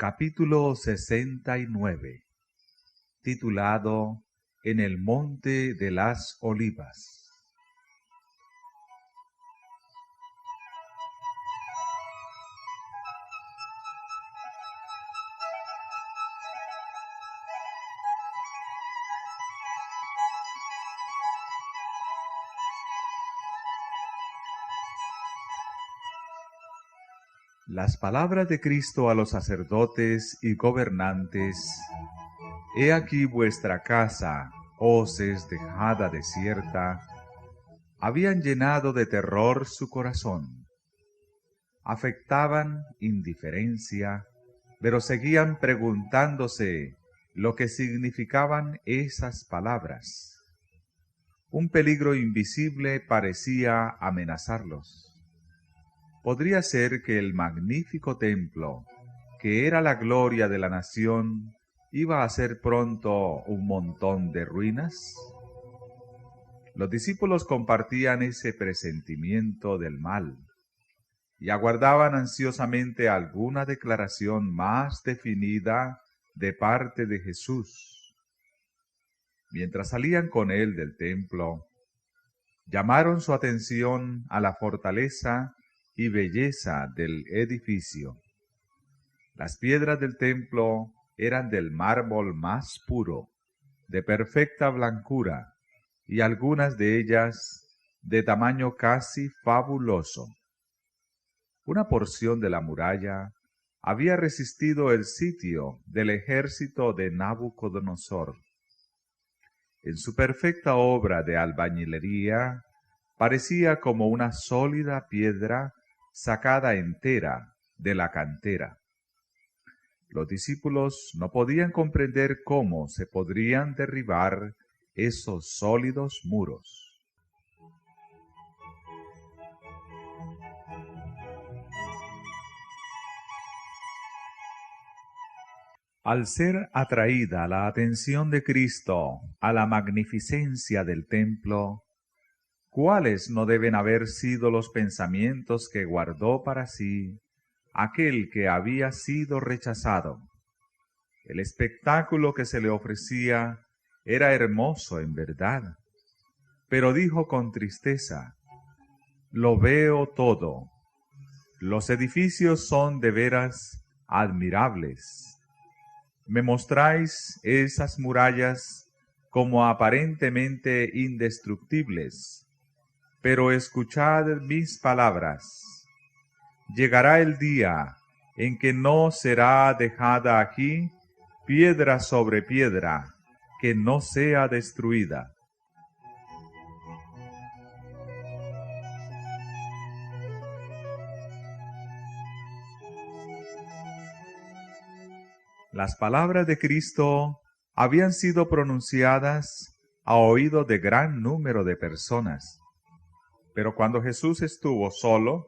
Capítulo 69, titulado En el Monte de las Olivas. Las palabras de Cristo a los sacerdotes y gobernantes: He aquí vuestra casa os es dejada desierta, habían llenado de terror su corazón. Afectaban indiferencia, pero seguían preguntándose lo que significaban esas palabras. Un peligro invisible parecía amenazarlos. ¿Podría ser que el magnífico templo, que era la gloria de la nación, iba a ser pronto un montón de ruinas? Los discípulos compartían ese presentimiento del mal y aguardaban ansiosamente alguna declaración más definida de parte de Jesús. Mientras salían con él del templo, llamaron su atención a la fortaleza y belleza del edificio. Las piedras del templo eran del mármol más puro, de perfecta blancura, y algunas de ellas de tamaño casi fabuloso. Una porción de la muralla había resistido el sitio del ejército de Nabucodonosor. En su perfecta obra de albañilería, parecía como una sólida piedra sacada entera de la cantera. Los discípulos no podían comprender cómo se podrían derribar esos sólidos muros. Al ser atraída la atención de Cristo a la magnificencia del templo, ¿cuáles no deben haber sido los pensamientos que guardó para sí aquel que había sido rechazado? El espectáculo que se le ofrecía era hermoso en verdad, pero dijo con tristeza: lo veo todo. Los edificios son de veras admirables. Me mostráis esas murallas como aparentemente indestructibles, pero escuchad mis palabras. Llegará el día en que no será dejada aquí piedra sobre piedra que no sea destruida. Las palabras de Cristo habían sido pronunciadas a oído de gran número de personas, pero cuando Jesús estuvo solo,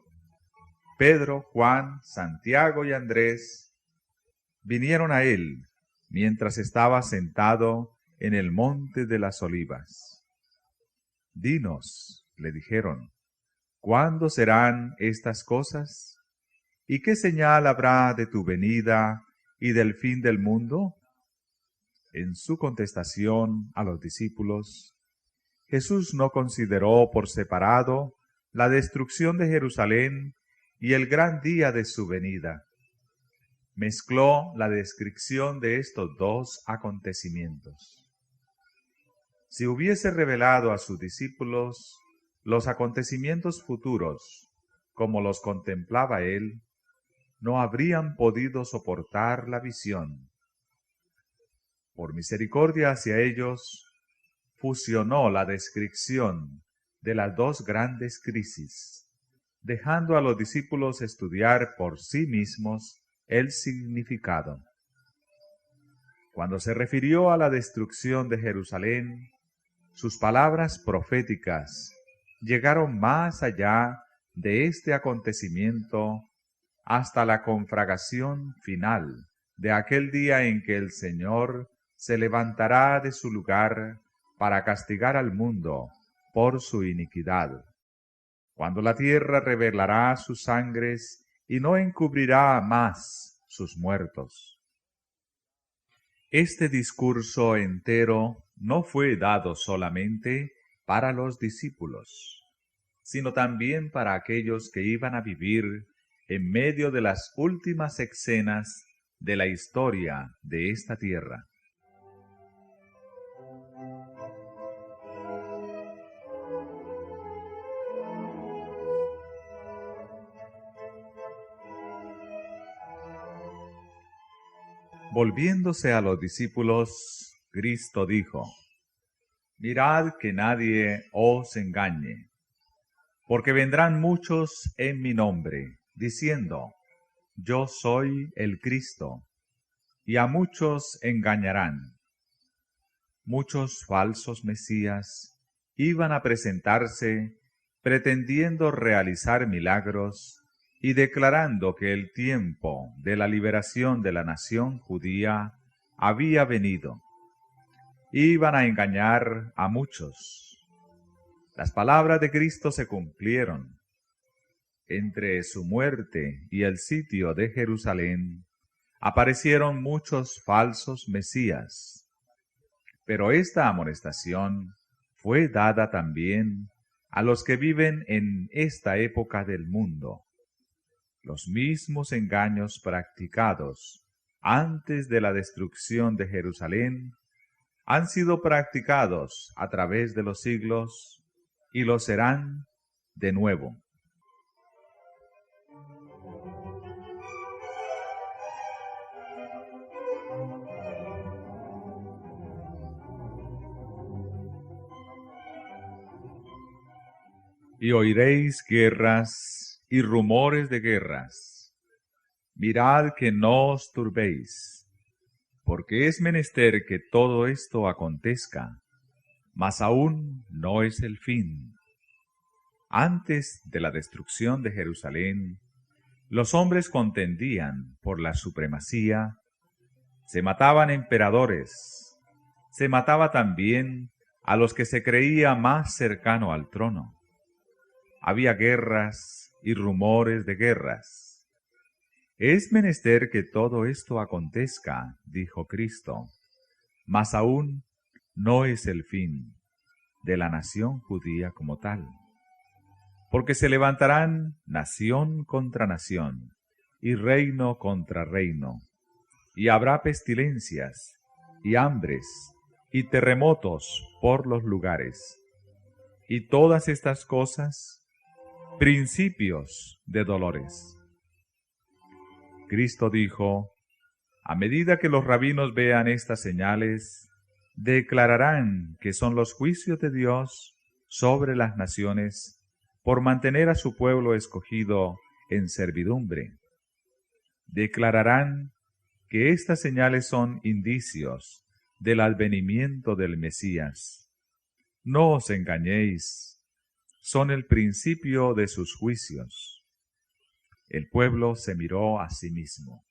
Pedro, Juan, Santiago y Andrés vinieron a él mientras estaba sentado en el monte de las olivas. Dinos, le dijeron, ¿cuándo serán estas cosas? ¿Y qué señal habrá de tu venida y del fin del mundo? En su contestación a los discípulos, Jesús no consideró por separado la destrucción de Jerusalén y el gran día de su venida. Mezcló la descripción de estos dos acontecimientos. Si hubiese revelado a sus discípulos los acontecimientos futuros, como los contemplaba él, no habrían podido soportar la visión. Por misericordia hacia ellos, fusionó la descripción de las dos grandes crisis, dejando a los discípulos estudiar por sí mismos el significado. Cuando se refirió a la destrucción de Jerusalén, sus palabras proféticas llegaron más allá de este acontecimiento hasta la conflagración final de aquel día en que el Señor se levantará de su lugar para castigar al mundo por su iniquidad, cuando la tierra revelará sus sangres y no encubrirá más sus muertos. Este discurso entero no fue dado solamente para los discípulos, sino también para aquellos que iban a vivir en medio de las últimas escenas de la historia de esta tierra. Volviéndose a los discípulos, Cristo dijo: Mirad que nadie os engañe, porque vendrán muchos en mi nombre, diciendo: Yo soy el Cristo, y a muchos engañarán. Muchos falsos mesías iban a presentarse pretendiendo realizar milagros y declarando que el tiempo de la liberación de la nación judía había venido. Iban a engañar a muchos. Las palabras de Cristo se cumplieron. Entre su muerte y el sitio de Jerusalén aparecieron muchos falsos mesías. Pero esta amonestación fue dada también a los que viven en esta época del mundo. Los mismos engaños practicados antes de la destrucción de Jerusalén han sido practicados a través de los siglos y lo serán de nuevo. Y oiréis guerras y rumores de guerras. Mirad que no os turbéis, porque es menester que todo esto acontezca, mas aún no es el fin. Antes de la destrucción de Jerusalén, los hombres contendían por la supremacía, se mataban emperadores, se mataba también a los que se creía más cercano al trono. Había guerras y rumores de guerras. Es menester que todo esto acontezca, dijo Cristo, mas aún no es el fin de la nación judía como tal. Porque se levantarán nación contra nación, y reino contra reino, y habrá pestilencias, y hambres, y terremotos por los lugares. Y todas estas cosas, principios de dolores. Cristo dijo: a medida que los rabinos vean estas señales, declararán que son los juicios de Dios sobre las naciones por mantener a su pueblo escogido en servidumbre. Declararán que estas señales son indicios del advenimiento del Mesías. No os engañéis, son el principio de sus juicios. El pueblo se miró a sí mismo.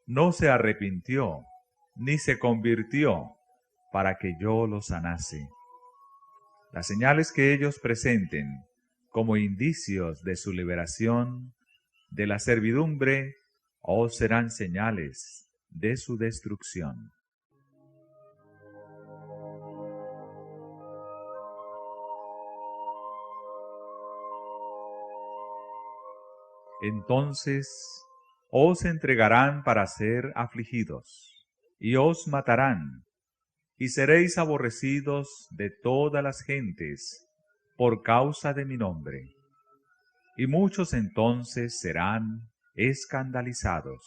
No se arrepintió, ni se convirtió para que yo lo sanase. Las señales que ellos presenten como indicios de su liberación de la servidumbre, os serán señales de su destrucción. Entonces os entregarán para ser afligidos, y os matarán, y seréis aborrecidos de todas las gentes por causa de mi nombre. Y muchos entonces serán escandalizados,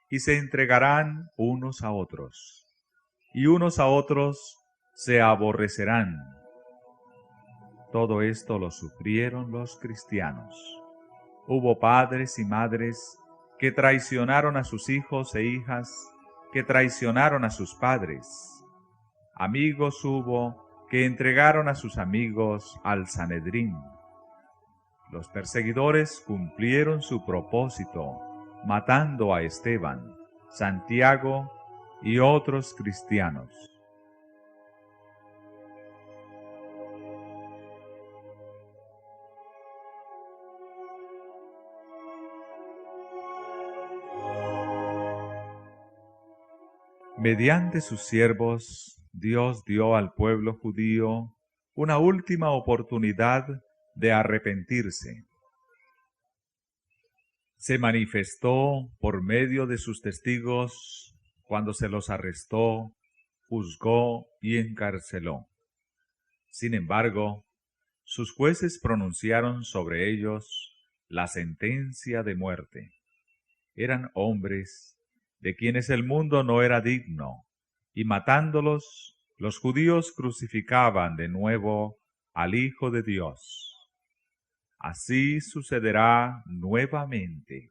y se entregarán unos a otros, y unos a otros se aborrecerán. Todo esto lo sufrieron los cristianos. Hubo padres y madres que traicionaron a sus hijos e hijas, que traicionaron a sus padres. Amigos hubo que entregaron a sus amigos al Sanedrín. Los perseguidores cumplieron su propósito, matando a Esteban, Santiago y otros cristianos. Mediante sus siervos, Dios dio al pueblo judío una última oportunidad de arrepentirse. Se manifestó por medio de sus testigos cuando se los arrestó, juzgó y encarceló. Sin embargo, sus jueces pronunciaron sobre ellos la sentencia de muerte. Eran hombres de quienes el mundo no era digno, y matándolos, los judíos crucificaban de nuevo al Hijo de Dios. Así sucederá nuevamente.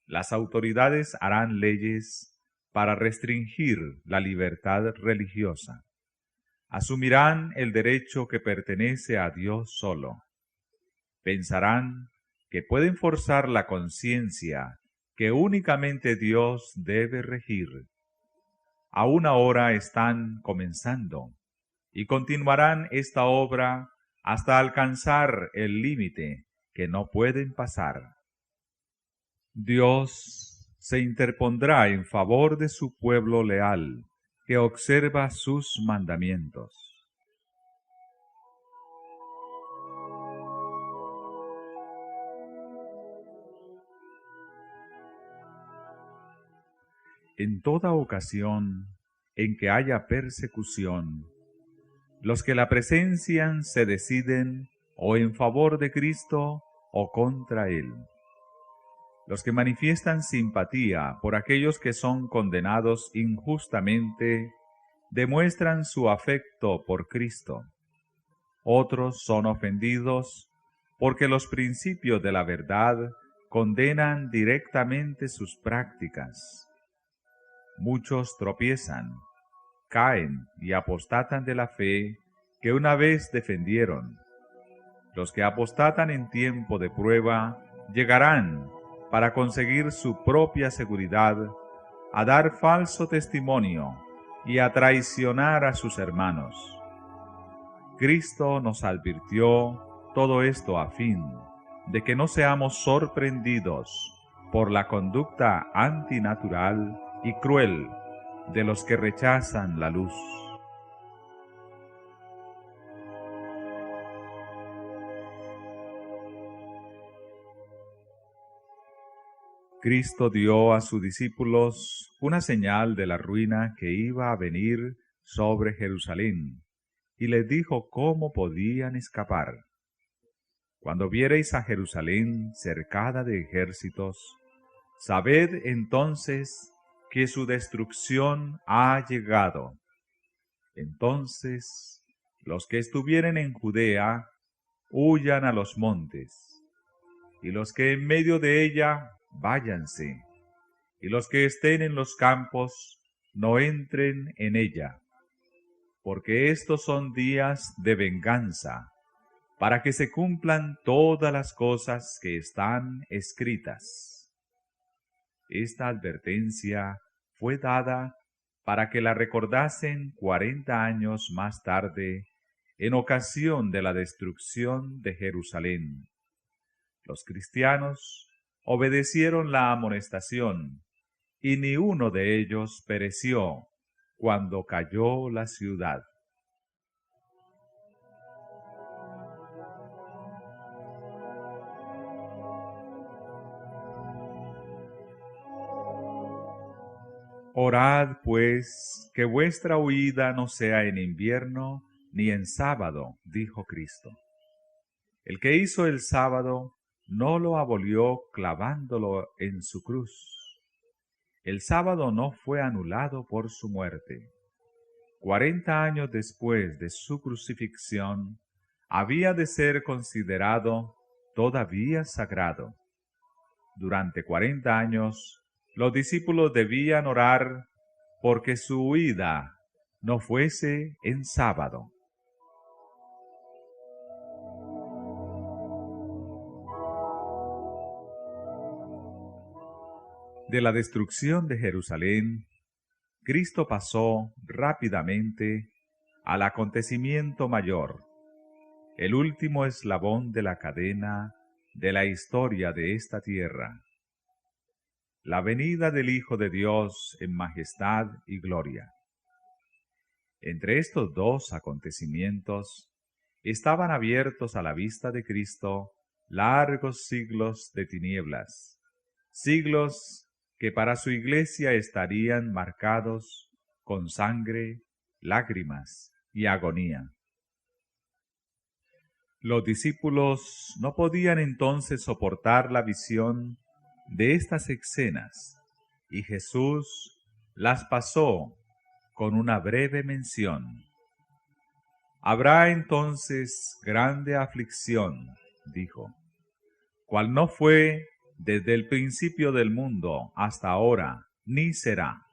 Las autoridades harán leyes para restringir la libertad religiosa. Asumirán el derecho que pertenece a Dios solo. Pensarán que pueden forzar la conciencia que únicamente Dios debe regir. Aún ahora están comenzando y continuarán esta obra hasta alcanzar el límite que no pueden pasar. Dios se interpondrá en favor de su pueblo leal, que observa sus mandamientos. En toda ocasión en que haya persecución, los que la presencian se deciden o en favor de Cristo o contra Él. Los que manifiestan simpatía por aquellos que son condenados injustamente demuestran su afecto por Cristo. Otros son ofendidos porque los principios de la verdad condenan directamente sus prácticas. Muchos tropiezan, caen y apostatan de la fe que una vez defendieron. Los que apostatan en tiempo de prueba llegarán, para conseguir su propia seguridad, a dar falso testimonio y a traicionar a sus hermanos. Cristo nos advirtió todo esto a fin de que no seamos sorprendidos por la conducta antinatural y cruel de los que rechazan la luz. Cristo dio a sus discípulos una señal de la ruina que iba a venir sobre Jerusalén, y les dijo cómo podían escapar. Cuando viereis a Jerusalén cercada de ejércitos, sabed entonces que su destrucción ha llegado. Entonces los que estuvieren en Judea huyan a los montes, y los que en medio de ella váyanse, y los que estén en los campos no entren en ella, porque estos son días de venganza, para que se cumplan todas las cosas que están escritas. Esta advertencia fue dada para que la recordasen 40 años más tarde, en ocasión de la destrucción de Jerusalén. Los cristianos obedecieron la amonestación, y ni uno de ellos pereció cuando cayó la ciudad. Orad, pues, que vuestra huida no sea en invierno ni en sábado, dijo Cristo. El que hizo el sábado no lo abolió clavándolo en su cruz. El sábado no fue anulado por su muerte. 40 años después de su crucifixión, había de ser considerado todavía sagrado. Durante 40 años, los discípulos debían orar porque su huida no fuese en sábado. De la destrucción de Jerusalén, Cristo pasó rápidamente al acontecimiento mayor, el último eslabón de la cadena de la historia de esta tierra. la venida del Hijo de Dios en majestad y gloria. Entre estos dos acontecimientos estaban abiertos a la vista de Cristo largos siglos de tinieblas, siglos que para su iglesia estarían marcados con sangre, lágrimas y agonía. Los discípulos no podían entonces soportar la visión de estas escenas, y Jesús las pasó con una breve mención. Habrá entonces grande aflicción, dijo, cual no fue desde el principio del mundo hasta ahora, ni será.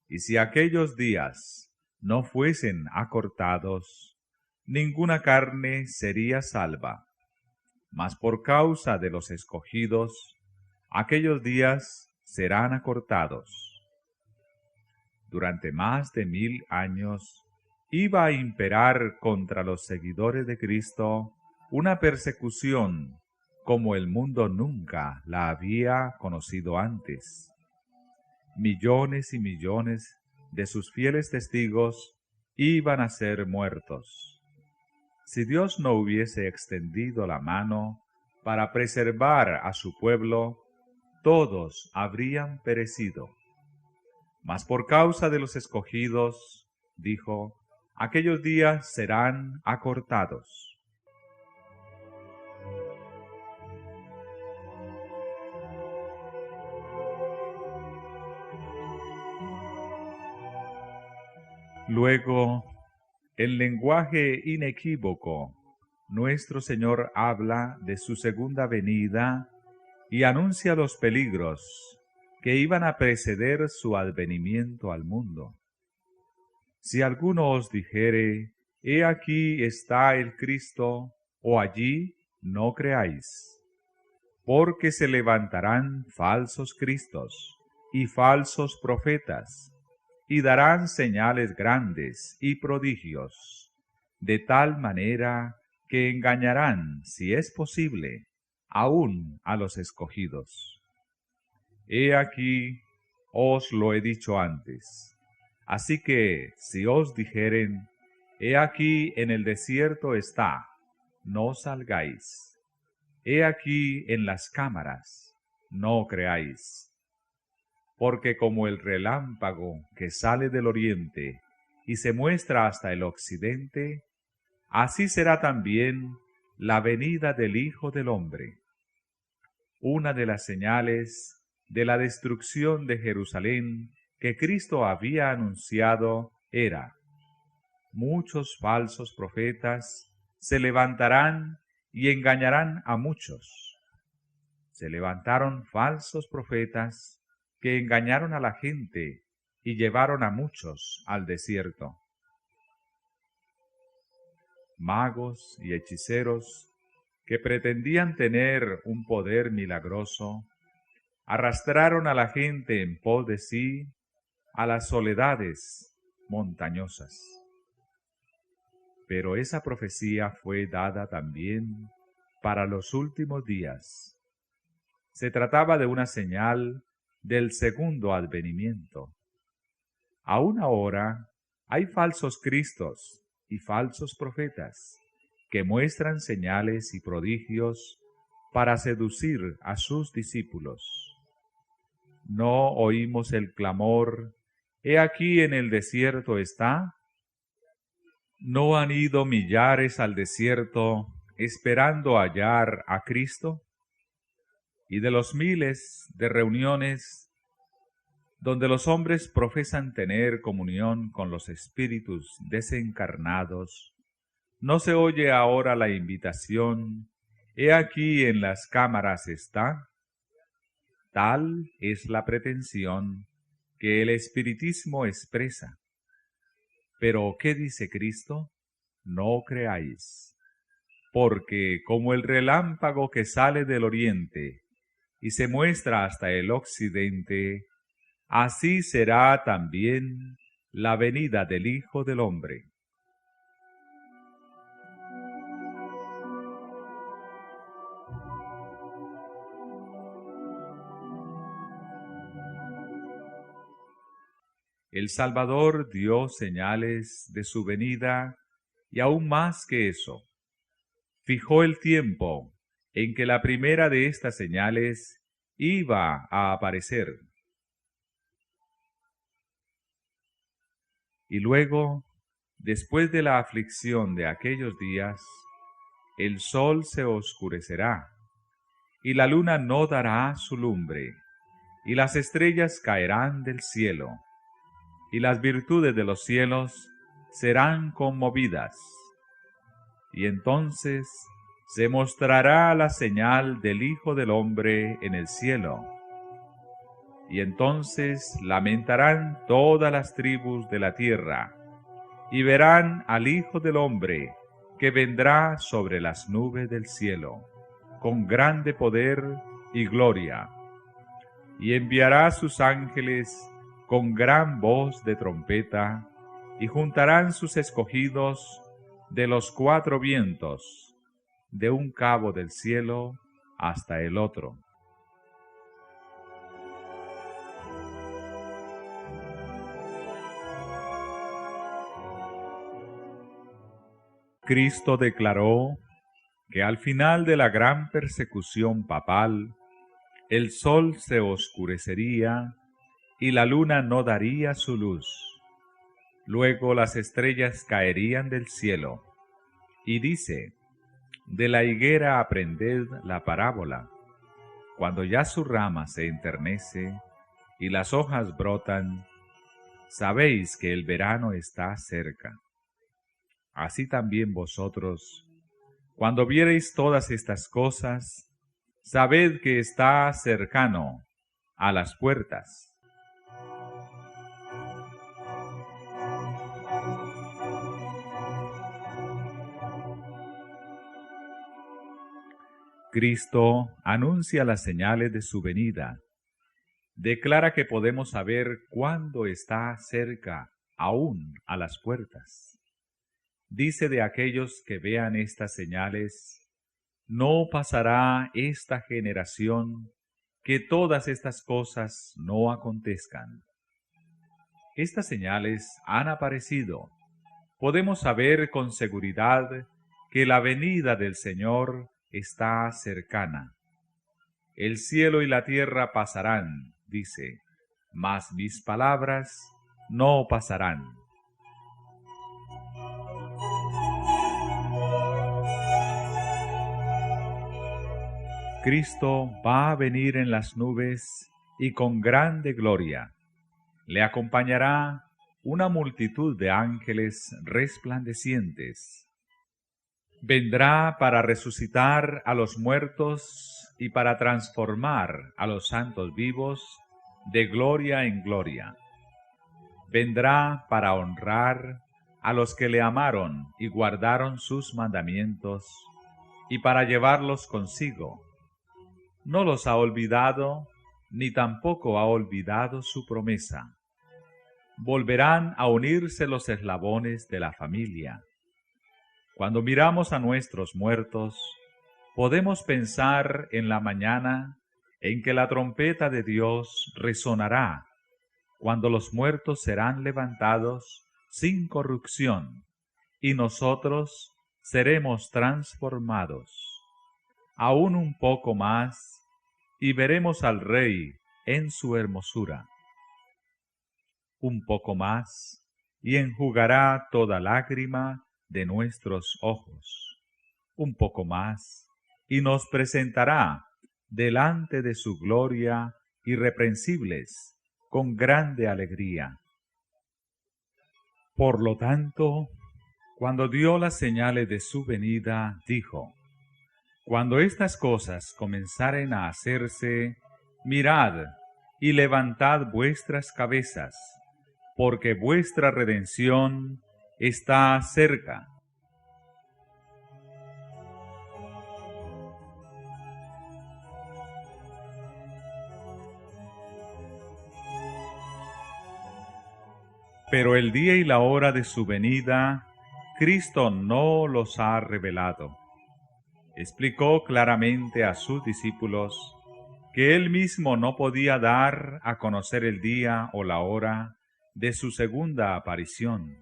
Y si aquellos días no fuesen acortados, ninguna carne sería salva. Mas por causa de los escogidos, aquellos días serán acortados. Durante más de 1000 años iba a imperar contra los seguidores de Cristo una persecución como el mundo nunca la había conocido antes. Millones y millones de sus fieles testigos iban a ser muertos. Si Dios no hubiese extendido la mano para preservar a su pueblo, todos habrían perecido. Mas por causa de los escogidos, dijo, aquellos días serán acortados. Luego, en lenguaje inequívoco, nuestro Señor habla de su segunda venida y anuncia los peligros que iban a preceder su advenimiento al mundo. Si alguno os dijere, he aquí está el Cristo, o allí, no creáis, porque se levantarán falsos cristos y falsos profetas, y darán señales grandes y prodigios, de tal manera que engañarán, si es posible, aún a los escogidos. He aquí, os lo he dicho antes. Así que, si os dijeren, he aquí en el desierto está, no salgáis. He aquí en las cámaras, no creáis. Porque como el relámpago que sale del oriente y se muestra hasta el occidente, así será también la venida del Hijo del Hombre. Una de las señales de la destrucción de Jerusalén que Cristo había anunciado era: muchos falsos profetas se levantarán y engañarán a muchos. Se levantaron falsos profetas que engañaron a la gente y llevaron a muchos al desierto. Magos y hechiceros que pretendían tener un poder milagroso, arrastraron a la gente en pos de sí a las soledades montañosas. Pero esa profecía fue dada también para los últimos días. Se trataba de una señal del segundo advenimiento. Aún ahora hay falsos cristos y falsos profetas que muestran señales y prodigios para seducir a sus discípulos. ¿No oímos el clamor, he aquí en el desierto está? ¿No han ido millares al desierto esperando hallar a Cristo? Y de los miles de reuniones donde los hombres profesan tener comunión con los espíritus desencarnados, ¿no se oye ahora la invitación, he aquí en las cámaras está? Tal es la pretensión que el espiritismo expresa. Pero, ¿qué dice Cristo? No creáis, porque como el relámpago que sale del oriente y se muestra hasta el occidente, así será también la venida del Hijo del Hombre. El Salvador dio señales de su venida y aún más que eso, fijó el tiempo en que la primera de estas señales iba a aparecer. Y luego, después de la aflicción de aquellos días, el sol se oscurecerá, y la luna no dará su lumbre, y las estrellas caerán del cielo, y las virtudes de los cielos serán conmovidas. Y entonces se mostrará la señal del Hijo del Hombre en el cielo. Y entonces lamentarán todas las tribus de la tierra, y verán al Hijo del Hombre, que vendrá sobre las nubes del cielo, con grande poder y gloria. Y enviará sus ángeles con gran voz de trompeta, y juntarán sus escogidos de los cuatro vientos, de un cabo del cielo hasta el otro. Cristo declaró que al final de la gran persecución papal, el sol se oscurecería y la luna no daría su luz. Luego las estrellas caerían del cielo. Y dice, de la higuera aprended la parábola. Cuando ya su rama se enternece y las hojas brotan, sabéis que el verano está cerca. Así también vosotros, cuando viereis todas estas cosas, sabed que está cercano a las puertas. Cristo anuncia las señales de su venida. Declara que podemos saber cuándo está cerca, aún a las puertas. Dice de aquellos que vean estas señales, no pasará esta generación que todas estas cosas no acontezcan. Estas señales han aparecido. Podemos saber con seguridad que la venida del Señor está cercana. El cielo y la tierra pasarán, dice, mas mis palabras no pasarán. Cristo va a venir en las nubes y con grande gloria. Le acompañará una multitud de ángeles resplandecientes. Vendrá para resucitar a los muertos y para transformar a los santos vivos de gloria en gloria. Vendrá para honrar a los que le amaron y guardaron sus mandamientos, y para llevarlos consigo. No los ha olvidado, ni tampoco ha olvidado su promesa. Volverán a unirse los eslabones de la familia. Cuando miramos a nuestros muertos, podemos pensar en la mañana en que la trompeta de Dios resonará, cuando los muertos serán levantados sin corrupción, y nosotros seremos transformados. Aún un poco más, y veremos al Rey en su hermosura. Un poco más, y enjugará toda lágrima de nuestros ojos. Un poco más, y nos presentará delante de su gloria irreprensibles, con grande alegría. Por lo tanto, cuando dio las señales de su venida, dijo: Cuando estas cosas comenzaren a hacerse, mirad y levantad vuestras cabezas, porque vuestra redención está cerca. Pero el día y la hora de su venida, Cristo no los ha revelado. Explicó claramente a sus discípulos que él mismo no podía dar a conocer el día o la hora de su segunda aparición.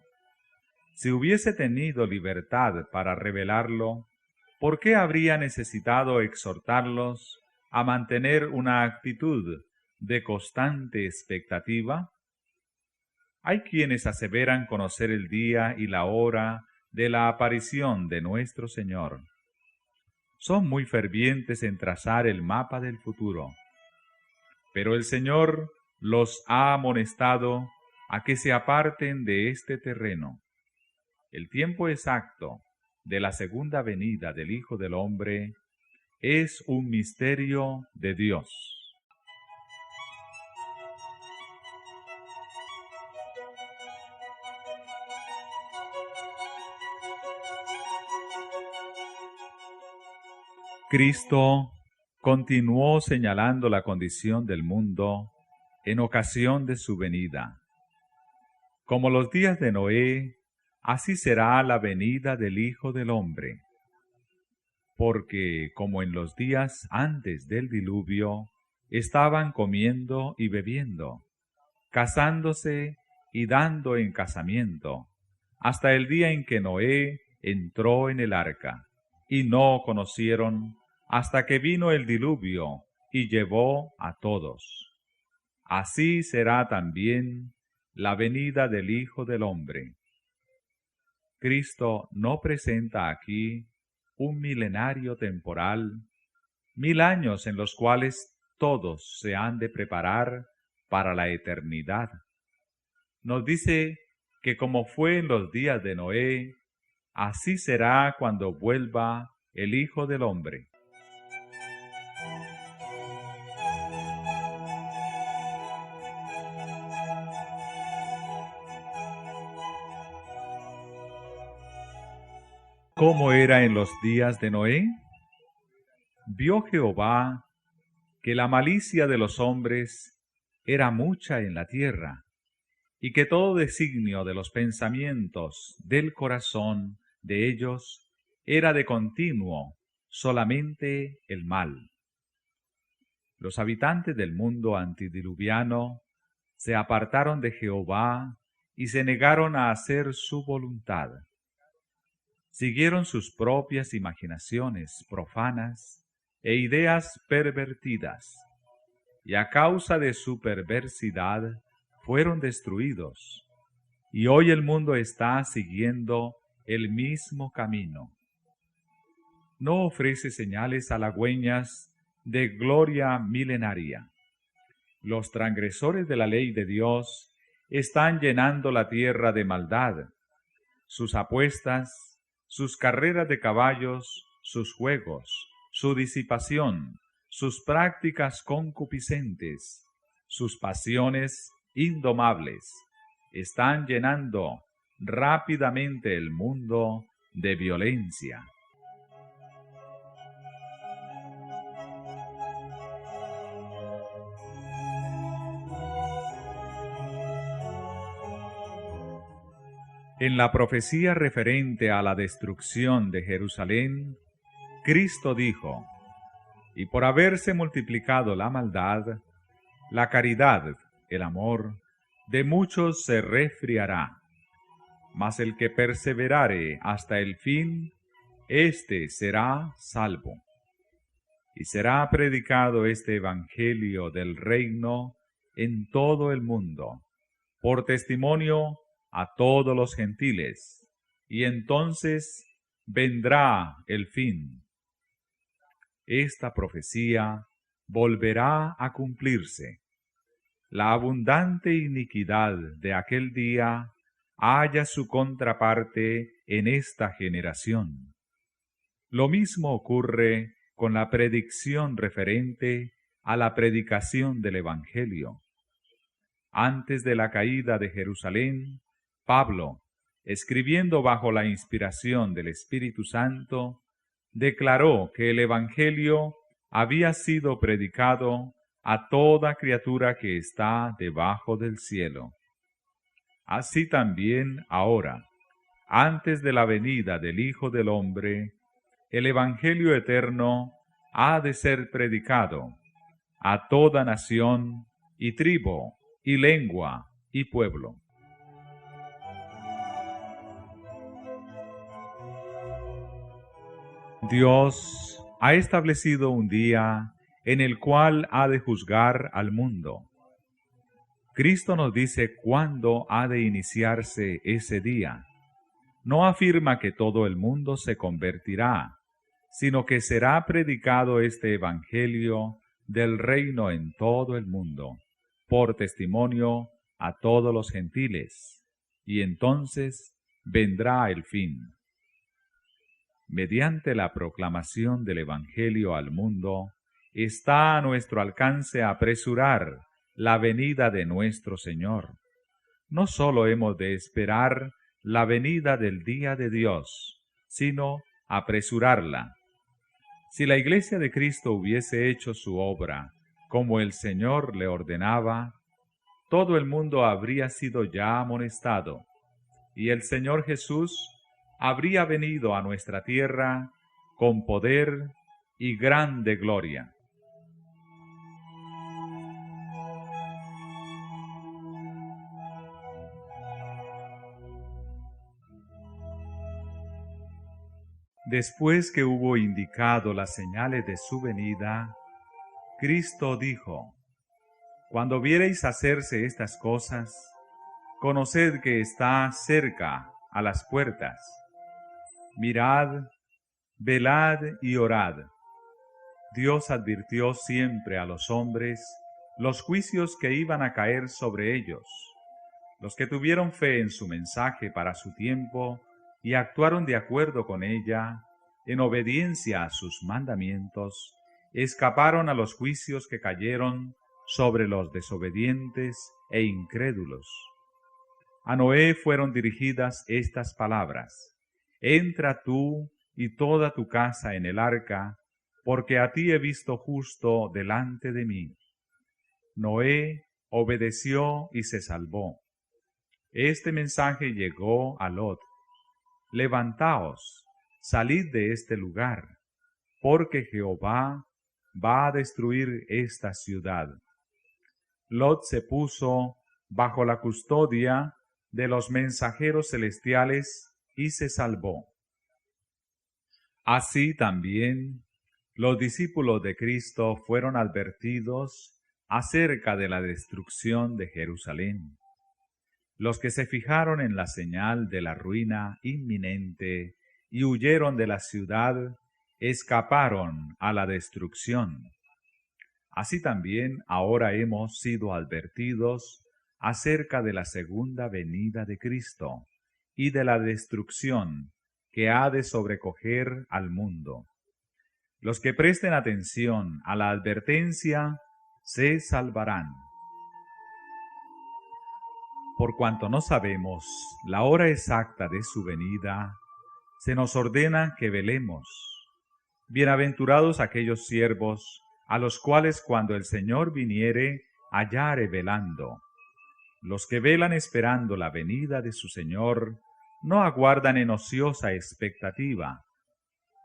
Si hubiese tenido libertad para revelarlo, ¿por qué habría necesitado exhortarlos a mantener una actitud de constante expectativa? Hay quienes aseveran conocer el día y la hora de la aparición de nuestro Señor. Son muy fervientes en trazar el mapa del futuro, pero el Señor los ha amonestado a que se aparten de este terreno. El tiempo exacto de la segunda venida del Hijo del Hombre es un misterio de Dios. Cristo continuó señalando la condición del mundo en ocasión de su venida. Como los días de Noé, así será la venida del Hijo del Hombre. Porque, como en los días antes del diluvio, estaban comiendo y bebiendo, casándose y dando en casamiento, hasta el día en que Noé entró en el arca, y no conocieron hasta que vino el diluvio y llevó a todos. Así será también la venida del Hijo del Hombre. Cristo no presenta aquí un milenario temporal, 1000 años en los cuales todos se han de preparar para la eternidad. Nos dice que como fue en los días de Noé, así será cuando vuelva el Hijo del Hombre. ¿Cómo era en los días de Noé? Vio Jehová que la malicia de los hombres era mucha en la tierra, y que todo designio de los pensamientos del corazón de ellos era de continuo solamente el mal. Los habitantes del mundo antidiluviano se apartaron de Jehová y se negaron a hacer su voluntad. Siguieron sus propias imaginaciones profanas e ideas pervertidas, y a causa de su perversidad fueron destruidos. Y hoy el mundo está siguiendo el mismo camino. No ofrece señales halagüeñas de gloria milenaria. Los transgresores de la ley de Dios están llenando la tierra de maldad. Sus apuestas, sus carreras de caballos, sus juegos, su disipación, sus prácticas concupiscentes, sus pasiones indomables, están llenando rápidamente el mundo de violencia. En la profecía referente a la destrucción de Jerusalén, Cristo dijo: y por haberse multiplicado la maldad, la caridad, el amor, de muchos se resfriará. Mas el que perseverare hasta el fin, éste será salvo. Y será predicado este evangelio del reino en todo el mundo, por testimonio a todos los gentiles, y entonces vendrá el fin. Esta profecía volverá a cumplirse. La abundante iniquidad de aquel día halla su contraparte en esta generación. Lo mismo ocurre con la predicción referente a la predicación del Evangelio. Antes de la caída de Jerusalén, Pablo, escribiendo bajo la inspiración del Espíritu Santo, declaró que el Evangelio había sido predicado a toda criatura que está debajo del cielo. Así también ahora, antes de la venida del Hijo del Hombre, el Evangelio eterno ha de ser predicado a toda nación y tribu y lengua y pueblo. Dios ha establecido un día en el cual ha de juzgar al mundo. Cristo nos dice cuándo ha de iniciarse ese día. No afirma que todo el mundo se convertirá, sino que será predicado este evangelio del reino en todo el mundo, por testimonio a todos los gentiles, y entonces vendrá el fin. Mediante la proclamación del evangelio al mundo, está a nuestro alcance apresurar la venida de nuestro Señor. No sólo hemos de esperar la venida del día de Dios, sino apresurarla. Si la Iglesia de Cristo hubiese hecho su obra como el Señor le ordenaba, todo el mundo habría sido ya amonestado, y el Señor Jesús habría venido a nuestra tierra con poder y grande gloria. Después que hubo indicado las señales de su venida, Cristo dijo: Cuando viereis hacerse estas cosas, conoced que está cerca a las puertas. Mirad, velad y orad. Dios advirtió siempre a los hombres los juicios que iban a caer sobre ellos. Los que tuvieron fe en su mensaje para su tiempo y actuaron de acuerdo con ella, en obediencia a sus mandamientos, escaparon a los juicios que cayeron sobre los desobedientes e incrédulos. A Noé fueron dirigidas estas palabras: Entra tú y toda tu casa en el arca, porque a ti he visto justo delante de mí. Noé obedeció y se salvó. Este mensaje llegó a Lot: Levantaos, salid de este lugar, porque Jehová va a destruir esta ciudad. Lot se puso bajo la custodia de los mensajeros celestiales y se salvó. Así también los discípulos de Cristo fueron advertidos acerca de la destrucción de Jerusalén. Los que se fijaron en la señal de la ruina inminente y huyeron de la ciudad, escaparon a la destrucción. Así también ahora hemos sido advertidos acerca de la segunda venida de Cristo y de la destrucción que ha de sobrecoger al mundo. Los que presten atención a la advertencia se salvarán. Por cuanto no sabemos la hora exacta de su venida, se nos ordena que velemos. Bienaventurados aquellos siervos a los cuales cuando el Señor viniere hallare velando. Los que velan esperando la venida de su Señor no aguardan en ociosa expectativa.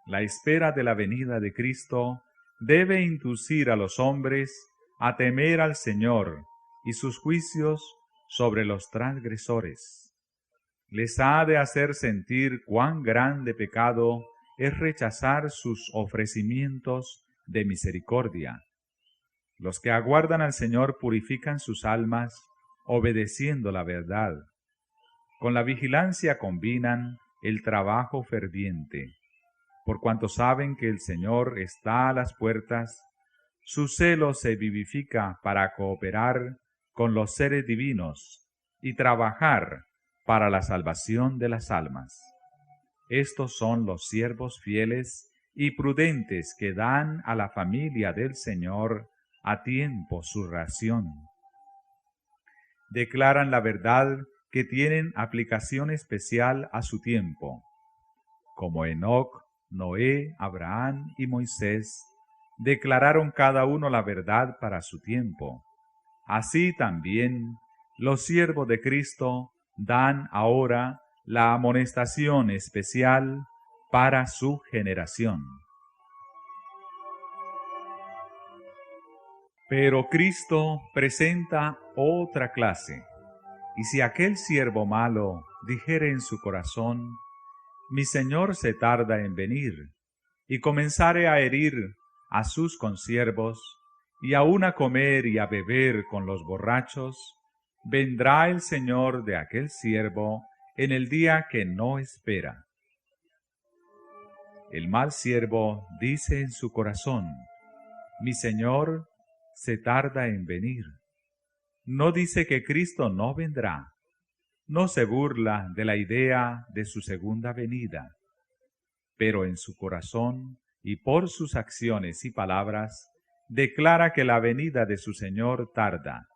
La espera de la venida de Cristo debe inducir a los hombres a temer al Señor y sus juicios sobre los transgresores. Les ha de hacer sentir cuán grande pecado es rechazar sus ofrecimientos de misericordia. Los que aguardan al Señor purifican sus almas, obedeciendo la verdad. Con la vigilancia combinan el trabajo ferviente. Por cuanto saben que el Señor está a las puertas, su celo se vivifica para cooperar con los seres divinos y trabajar para la salvación de las almas. Estos son los siervos fieles y prudentes que dan a la familia del Señor a tiempo su ración. Declaran la verdad que tienen aplicación especial a su tiempo. Como Enoc, Noé, Abraham y Moisés declararon cada uno la verdad para su tiempo. Así también los siervos de Cristo dan ahora la amonestación especial para su generación. Pero Cristo presenta otra clase. Y si aquel siervo malo dijere en su corazón: mi Señor se tarda en venir, y comenzare a herir a sus consiervos, y aun a comer y a beber con los borrachos, vendrá el Señor de aquel siervo en el día que no espera. El mal siervo dice en su corazón: mi Señor se tarda en venir. No dice que Cristo no vendrá. No se burla de la idea de su segunda venida. Pero en su corazón y por sus acciones y palabras, declara que la venida de su Señor tarda.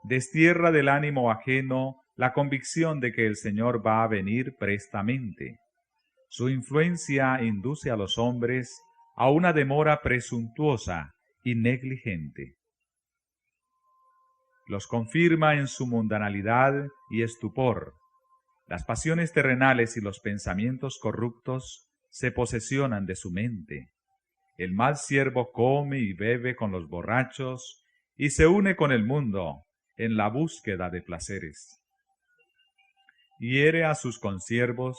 Destierra del ánimo ajeno la convicción de que el Señor va a venir prestamente. Su influencia induce a los hombres a una demora presuntuosa y negligente. Los confirma en su mundanalidad y estupor. Las pasiones terrenales y los pensamientos corruptos se posesionan de su mente. El mal siervo come y bebe con los borrachos y se une con el mundo en la búsqueda de placeres. Hiere a sus consiervos,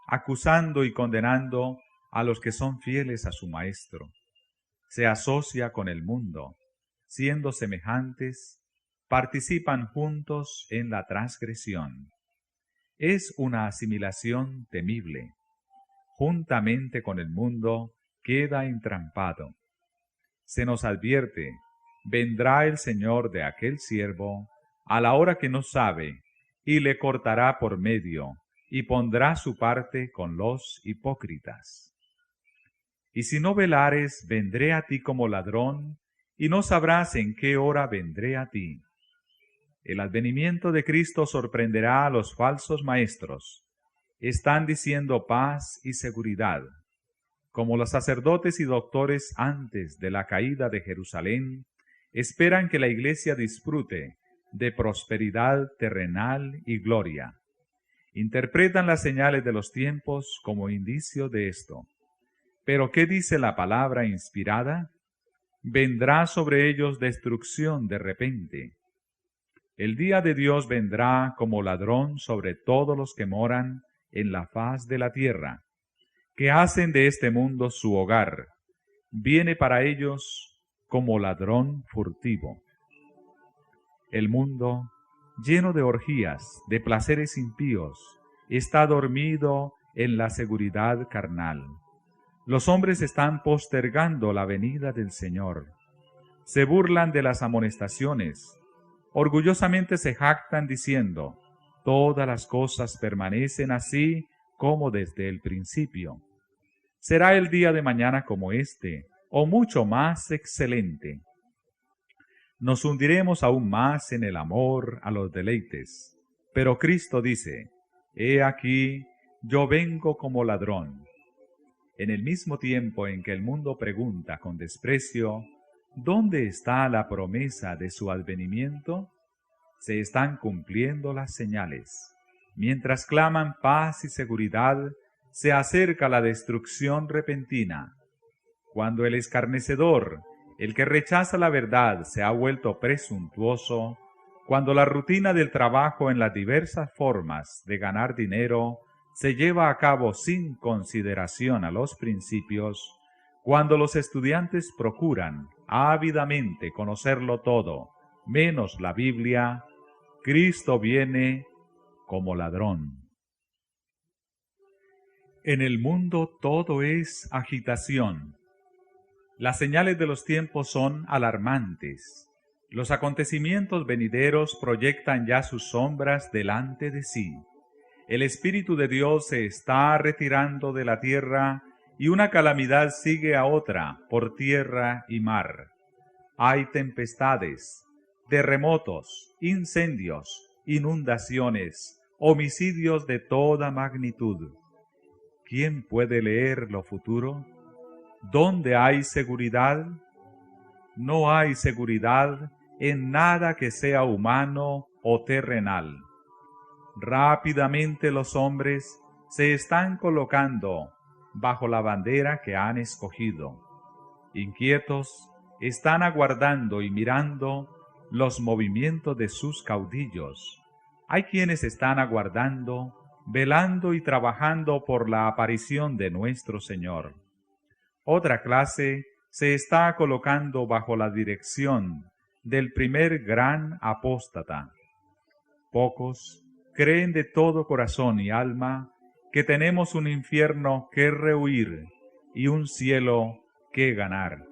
acusando y condenando a los que son fieles a su maestro. Se asocia con el mundo, siendo semejantes, participan juntos en la transgresión. Es una asimilación temible. Juntamente con el mundo queda entrampado. Se nos advierte: vendrá el Señor de aquel siervo a la hora que no sabe, y le cortará por medio, y pondrá su parte con los hipócritas. Y si no velares, vendré a ti como ladrón, y no sabrás en qué hora vendré a ti. El advenimiento de Cristo sorprenderá a los falsos maestros. Están diciendo paz y seguridad. Como los sacerdotes y doctores antes de la caída de Jerusalén, esperan que la iglesia disfrute de prosperidad terrenal y gloria. Interpretan las señales de los tiempos como indicio de esto. Pero ¿qué dice la palabra inspirada? Vendrá sobre ellos destrucción de repente. El día de Dios vendrá como ladrón sobre todos los que moran en la faz de la tierra, que hacen de este mundo su hogar. Viene para ellos como ladrón furtivo. El mundo, lleno de orgías, de placeres impíos, está dormido en la seguridad carnal. Los hombres están postergando la venida del Señor. Se burlan de las amonestaciones. Orgullosamente se jactan diciendo: todas las cosas permanecen así como desde el principio. ¿Será el día de mañana como este, o mucho más excelente? Nos hundiremos aún más en el amor a los deleites. Pero Cristo dice: he aquí, yo vengo como ladrón. En el mismo tiempo en que el mundo pregunta con desprecio: ¿dónde está la promesa de su advenimiento? Se están cumpliendo las señales. Mientras claman paz y seguridad, se acerca la destrucción repentina. Cuando el escarnecedor, el que rechaza la verdad, se ha vuelto presuntuoso, cuando la rutina del trabajo en las diversas formas de ganar dinero se lleva a cabo sin consideración a los principios, cuando los estudiantes procuran ávidamente conocerlo todo, menos la Biblia, Cristo viene como ladrón. En el mundo todo es agitación. Las señales de los tiempos son alarmantes. Los acontecimientos venideros proyectan ya sus sombras delante de sí. El Espíritu de Dios se está retirando de la tierra y una calamidad sigue a otra por tierra y mar. Hay tempestades, terremotos, incendios, inundaciones, homicidios de toda magnitud. ¿Quién puede leer lo futuro? ¿Dónde hay seguridad? No hay seguridad en nada que sea humano o terrenal. Rápidamente los hombres se están colocando bajo la bandera que han escogido. Inquietos, están aguardando y mirando los movimientos de sus caudillos. Hay quienes están aguardando, velando y trabajando por la aparición de nuestro Señor. Otra clase se está colocando bajo la dirección del primer gran apóstata. Pocos creen de todo corazón y alma que tenemos un infierno que rehuir y un cielo que ganar.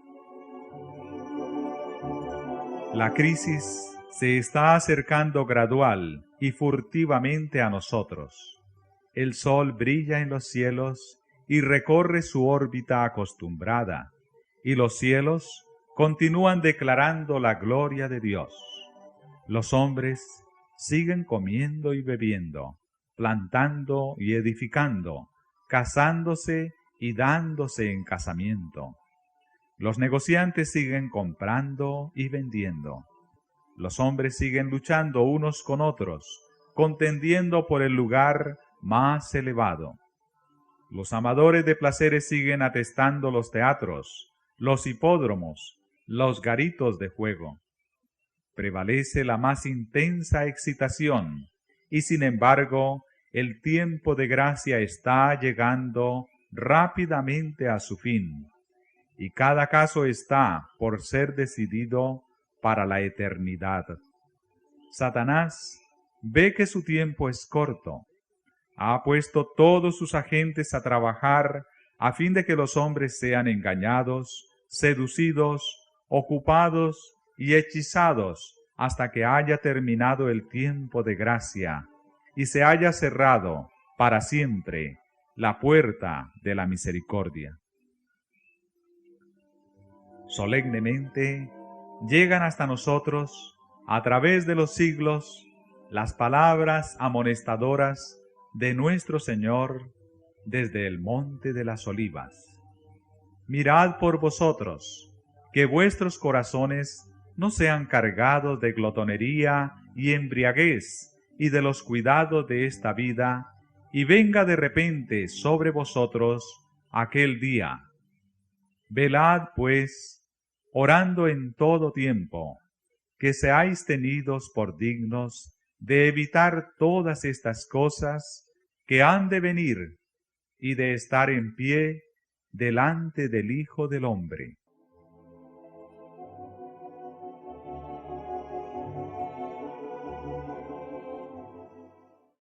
La crisis se está acercando gradual y furtivamente a nosotros. El sol brilla en los cielos y recorre su órbita acostumbrada, y los cielos continúan declarando la gloria de Dios. Los hombres siguen comiendo y bebiendo, plantando y edificando, casándose y dándose en casamiento. Los negociantes siguen comprando y vendiendo. Los hombres siguen luchando unos con otros, contendiendo por el lugar más elevado. Los amadores de placeres siguen atestando los teatros, los hipódromos, los garitos de juego. Prevalece la más intensa excitación, y sin embargo, el tiempo de gracia está llegando rápidamente a su fin, y cada caso está por ser decidido para la eternidad. Satanás ve que su tiempo es corto. Ha puesto todos sus agentes a trabajar a fin de que los hombres sean engañados, seducidos, ocupados y hechizados hasta que haya terminado el tiempo de gracia y se haya cerrado para siempre la puerta de la misericordia. Solemnemente llegan hasta nosotros, a través de los siglos, las palabras amonestadoras de nuestro Señor desde el monte de las Olivas. Mirad por vosotros, que vuestros corazones no sean cargados de glotonería y embriaguez y de los cuidados de esta vida, y venga de repente sobre vosotros aquel día. Velad, pues, orando en todo tiempo, que seáis tenidos por dignos de evitar todas estas cosas que han de venir y de estar en pie delante del Hijo del Hombre.